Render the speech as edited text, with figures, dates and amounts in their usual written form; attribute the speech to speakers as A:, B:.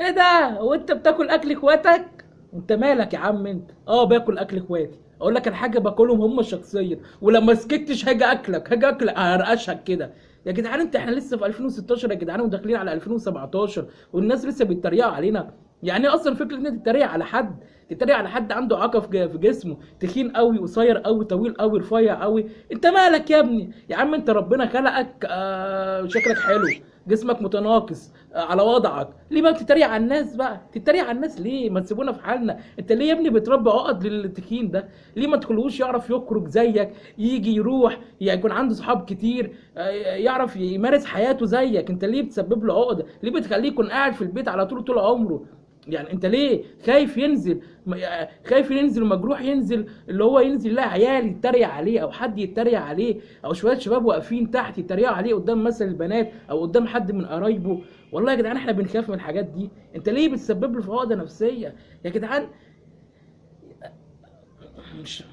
A: ايه ده؟ وانت بتاكل اكل اخواتك؟ انت مالك يا عم انت؟ باكل اكل اخواتي. اقول لك الحاجه باكلهم هم شخصيا، ولما سكتش هاجي اكلك، هاجي اكل هرقشك كده. يا جدعان انت، احنا لسه في 2016 يا جدعان، وداخلين على 2017 والناس لسه بيتريقوا علينا. يعني ايه اصلا فكره ان انت تتريق على حد؟ تتريق على حد عنده اعاقه في جسمه، تخين قوي، قصير قوي، طويل قوي، رفيع قوي؟ انت مالك يا ابني؟ يا عم انت ربنا خلقك شكلك حلو، جسمك متناقص، على وضعك. ليه بقى بتتريق على الناس؟ بقى تتريق على الناس ليه؟ ما تسيبونا في حالنا. انت ليه يا ابني بتربي عقد للتخين ده؟ ليه ما تخلوش يعرف يخرج زيك، يجي يروح، يكون عنده صحاب كتير، يعرف يمارس حياته زيك؟ انت ليه بتسبب له عقده؟ ليه بتخليه يكون قاعد في البيت على طول عمره؟ يعني انت ليه خايف ينزل؟ خايف ينزل مجروح، ينزل اللي هو ينزل لا عيال يتريق عليه، او حد يتريق عليه، او شويه شباب واقفين تحت يتريقوا عليه قدام مثلا البنات او قدام حد من قرايبه؟ والله يا جدعان احنا بنخاف من الحاجات دي. انت ليه بتسبب له في عقده نفسيه يا جدعان؟ مش